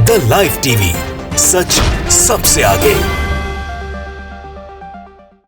The live TV, सच सबसे आगे।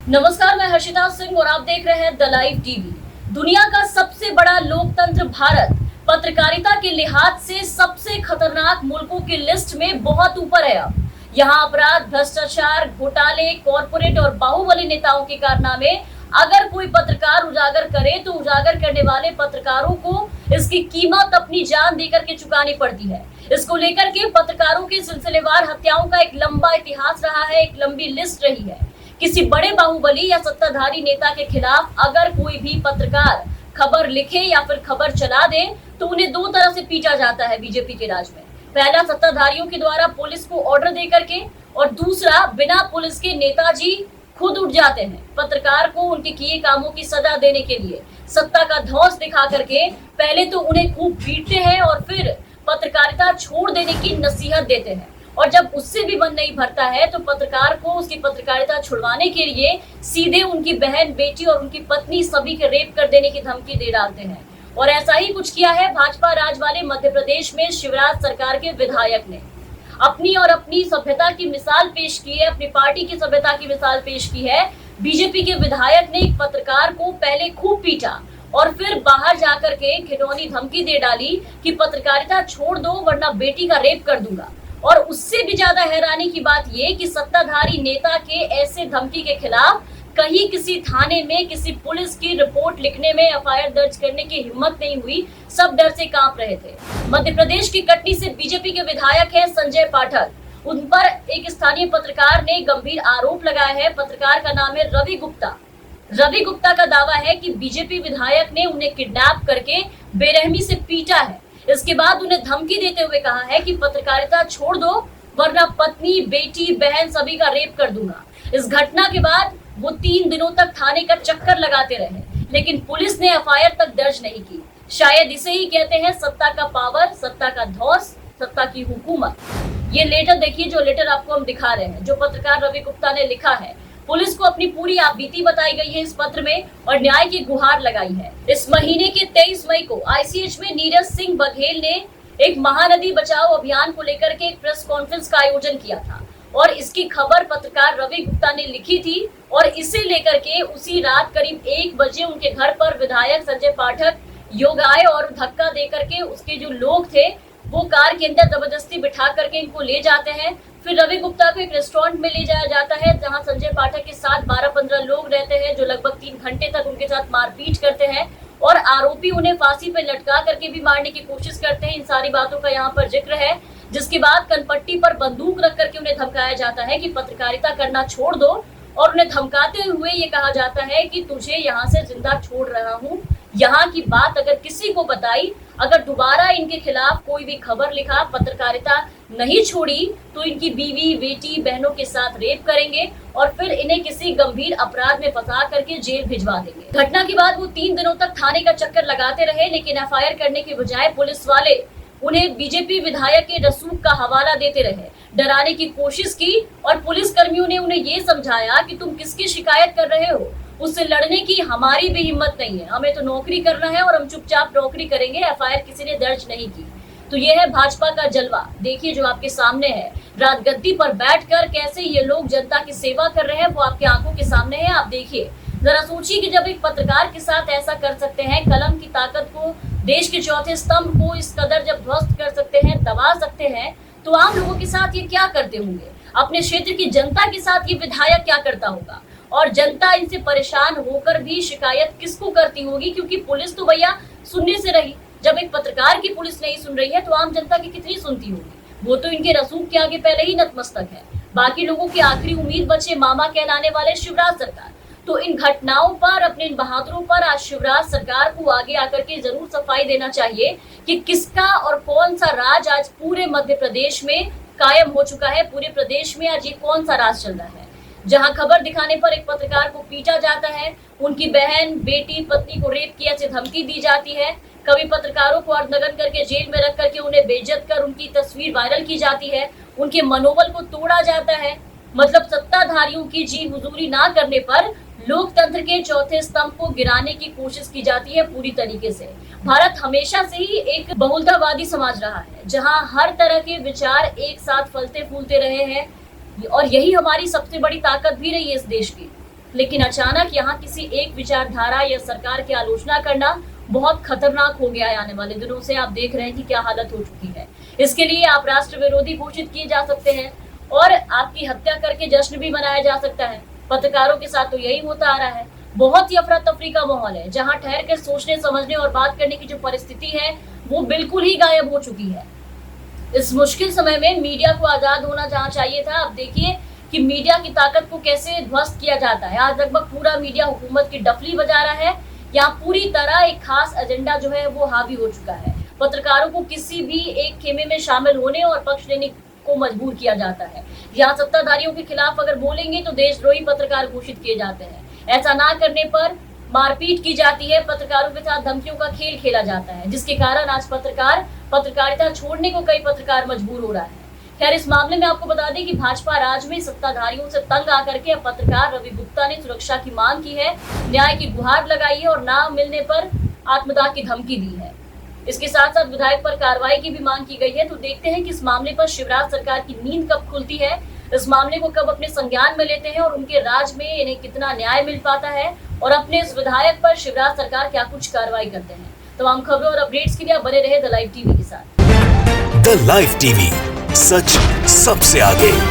नमस्कार, मैं हर्षिता सिंह और आप देख रहे हैं द लाइव टीवी। दुनिया का सबसे बड़ा लोकतंत्र भारत पत्रकारिता के लिहाज से सबसे खतरनाक मुल्कों की लिस्ट में बहुत ऊपर है। अब यहाँ अपराध, भ्रष्टाचार, घोटाले, कॉर्पोरेट और बाहुबली नेताओं के कारनामे अगर कोई पत्रकार उजागर करे तो उजागर करने वाले पत्रकारों को इसकी कीमत अपनी जान देकर के चुकानी पड़ती है। इसको लेकर के पत्रकारों की सिलसिलेवार हत्याओं का एक लंबा इतिहास रहा है, एक लंबी लिस्ट रही है। किसी बड़े बाहुबली या सत्ताधारी नेता के खिलाफ अगर कोई भी पत्रकार खबर लिखे या फिर खबर चला दे तो उन्हें दो तरह से पीटा जाता है बीजेपी के राज में। पहला, सत्ताधारियों के द्वारा पुलिस को ऑर्डर दे करके, और दूसरा, बिना पुलिस के नेताजी खुद उठ जाते हैं पत्रकार को उनके किए कामों की सजा देने के लिए। सत्ता का धौंस दिखा करके पहले तो उन्हें खूब पीटते हैं और फिर पत्रकारिता छोड़ देने की नसीहत देते हैं, और जब उससे भी मन नहीं भरता है तो पत्रकार को उसकी पत्रकारिता छुड़वाने के लिए सीधे उनकी बहन, बेटी और उनकी पत्नी सभी के रेप कर देने की धमकी दे डालते हैं। और ऐसा ही कुछ किया है भाजपा राज वाले मध्य प्रदेश में शिवराज सरकार के विधायक ने। अपनी सभ्यता की मिसाल पेश की है, अपनी पार्टी की सभ्यता की मिसाल पेश की है। बीजेपी के विधायक ने एक पत्रकार को पहले खूब पीटा और फिर बाहर जाकर के घिनौनी धमकी दे डाली कि पत्रकारिता छोड़ दो वरना बेटी का रेप कर दूंगा। और उससे भी ज्यादा हैरानी की बात यह कि सत्ताधारी नेता के ऐसे धमकी के खिलाफ कहीं किसी थाने में किसी पुलिस की रिपोर्ट लिखने में एफआईआर दर्ज करने की हिम्मत नहीं हुई। सब डर से कांप रहे थे। मध्य प्रदेश की कटनी से बीजेपी के विधायक हैं संजय पाठक। उन पर एक स्थानीय पत्रकार ने गंभीर आरोप लगाया है। पत्रकार का नाम है रवि गुप्ता। रवि गुप्ता का दावा है कि बीजेपी विधायक ने उन्हें किडनैप करके बेरहमी से पीटा है। इसके बाद उन्हें धमकी देते हुए कहा है कि पत्रकारिता छोड़ दो वरना पत्नी, बेटी, बहन सभी का रेप कर दूंगा। इस घटना के बाद वो 3 दिनों तक थाने का चक्कर लगाते रहे, लेकिन पुलिस ने एफआईआर तक दर्ज नहीं की। शायद इसे ही कहते हैं सत्ता का पावर, सत्ता का धौंस, सत्ता की हुकूमत। ये लेटर देखिए, जो लेटर आपको हम दिखा रहे हैं, जो पत्रकार रवि गुप्ता ने लिखा है। पुलिस को अपनी पूरी आपबीती बताई गई है इस पत्र में और न्याय की गुहार लगाई है। इस महीने के 23 मई को आईसीएच में नीरज सिंह बघेल ने एक महानदी बचाओ अभियान को लेकर के एक प्रेस कॉन्फ्रेंस का आयोजन किया था और इसकी खबर पत्रकार रवि गुप्ता ने लिखी थी। और इसे लेकर के उसी रात करीब 1 बजे उनके घर पर विधायक संजय पाठक योग आए और धक्का देकर के उसके जो लोग थे वो कार के अंदर जबरदस्ती बिठा करके इनको ले जाते हैं। फिर रवि गुप्ता को एक रेस्टोरेंट में ले जाया जाता है जहां संजय पाठक के साथ 12-15 लोग रहते हैं जो लगभग 3 घंटे तक उनके साथ मारपीट करते हैं और आरोपी उन्हें फांसी पर लटका करके भी मारने की कोशिश करते हैं। इन सारी बातों का यहाँ पर जिक्र है। जिसके बाद कनपट्टी पर बंदूक रख करके उन्हें धमकाया जाता है कि पत्रकारिता करना छोड़ दो, और उन्हें धमकाते हुए ये कहा जाता है कि तुझे यहाँ से जिंदा छोड़ रहा हूँ। यहाँ की बात अगर किसी को बताई, अगर दोबारा इनके खिलाफ कोई भी खबर लिखा, पत्रकारिता नहीं छोड़ी तो इनकी बीवी, बेटी, बहनों के साथ रेप करेंगे और फिर इन्हें किसी गंभीर अपराध में फंसा करके जेल भिजवा देंगे। घटना के बाद वो 3 दिनों तक थाने का चक्कर लगाते रहे, लेकिन एफआईआर करने के बजाय पुलिस वाले उन्हें बीजेपी विधायक के रसूख का हवाला देते रहे, डराने की कोशिश की और पुलिस कर्मियों ने उन्हें ये समझाया कि तुम किसकी शिकायत कर रहे हो, उससे लड़ने की हमारी भी हिम्मत नहीं है, हमें तो नौकरी करना है और हम चुपचाप नौकरी करेंगे। एफआईआर किसी ने दर्ज नहीं की। तो ये है भाजपा का जलवा। देखिए जो आपके सामने है, राजगद्दी पर बैठकर कैसे ये लोग जनता की सेवा कर रहे हैं वो आपकी आंखों के सामने है। आप देखिए, जरा सोचिए कि जब एक पत्रकार के साथ ऐसा कर सकते हैं, कलम की ताकत को, देश के चौथे स्तंभ को इस कदर जब ध्वस्त कर सकते हैं, दबा सकते हैं, तो आम लोगों के साथ ये क्या करते होंगे? अपने क्षेत्र की जनता के साथ ये विधायक क्या करता होगा? और जनता इनसे परेशान होकर भी शिकायत किसको करती होगी? क्योंकि पुलिस तो भैया सुनने से रही। जब एक पत्रकार की पुलिस नहीं सुन रही है तो आम जनता की कितनी सुनती होगी? वो तो इनके रसूख के आगे पहले ही नतमस्तक है। बाकी लोगों की आखिरी उम्मीद बचे मामा कहलाने वाले शिवराज सरकार। तो इन घटनाओं पर, अपने इन बहादुरों पर आज शिवराज सरकार को आगे आकर के जरूर सफाई देना चाहिए कि किसका और कौन सा राज आज पूरे मध्य प्रदेश में कायम हो चुका है। पूरे प्रदेश में आज ये कौन सा राज चल रहा है जहां खबर दिखाने पर एक पत्रकार को पीटा जाता है, उनकी बहन, बेटी, पत्नी को रेप किया से धमकी दी जाती है, कभी पत्रकारों को अर्धनग्न करके जेल में रख करके उन्हें बेइज्जत कर उनकी तस्वीर वायरल की जाती है, उनके मनोबल को तोड़ा जाता है। मतलब सत्ताधारियों की जी हुजूरी ना करने पर लोकतंत्र के चौथे स्तंभ को गिराने की कोशिश की जाती है पूरी तरीके से। भारत हमेशा से ही एक बहुलतावादी समाज रहा है, जहां हर तरह के विचार एक साथ फलते फूलते रहे हैं और यही हमारी सबसे बड़ी ताकत भी रही है इस देश की। लेकिन अचानक यहाँ किसी एक विचारधारा या सरकार की आलोचना करना बहुत खतरनाक हो गया है। आने वाले दिनों से आप देख रहे हैं कि क्या हालत हो चुकी है। इसके लिए आप राष्ट्र विरोधी घोषित किए जा सकते हैं और आपकी हत्या करके जश्न भी मनाया जा सकता है। पत्रकारों के साथ तो यही होता आ रहा है। बहुत ही अफरा तफरी का माहौल है, जहां ठहर कर सोचने समझने और बात करने की जो परिस्थिति है वो बिल्कुल ही गायब हो चुकी है। इस मुश्किल समय में मीडिया को आजाद होना जहाँ चाहिए था, अब देखिए कि मीडिया की ताकत को कैसे ध्वस्त किया जाता है। आज लगभग पूरा मीडिया हुकूमत की डफली बजा रहा है। यहाँ पूरी तरह एक खास एजेंडा जो है वो हावी हो चुका है। पत्रकारों को किसी भी एक खेमे में शामिल होने और पक्ष लेने को मजबूर किया जाता है। यहाँ सत्ताधारियों के खिलाफ अगर बोलेंगे तो देशद्रोही पत्रकार घोषित किए जाते हैं। ऐसा ना करने पर मारपीट की जाती है, पत्रकारों के साथ धमकियों का खेल खेला जाता है, जिसके कारण आज पत्रकारिता छोड़ने को कई पत्रकार मजबूर हो रहा है। खैर, इस मामले में आपको बता दें कि भाजपा राज में सत्ताधारियों से तंग आकर के पत्रकार रवि गुप्ता ने सुरक्षा की मांग की है, न्याय की गुहार लगाई है और ना मिलने पर आत्मदाह की धमकी दी है। इसके साथ साथ विधायक पर कार्रवाई की भी मांग की गई है। तो देखते हैं कि इस मामले पर शिवराज सरकार की नींद कब खुलती है, इस मामले को कब अपने संज्ञान में लेते हैं और उनके राज में इन्हें कितना न्याय मिल पाता है और अपने इस विधायक पर शिवराज सरकार क्या कुछ कार्रवाई करते हैं। तमाम खबरों और अपडेट्स के लिए आप बने रहे द लाइव टीवी के साथ। द लाइव टीवी, सच सबसे आगे।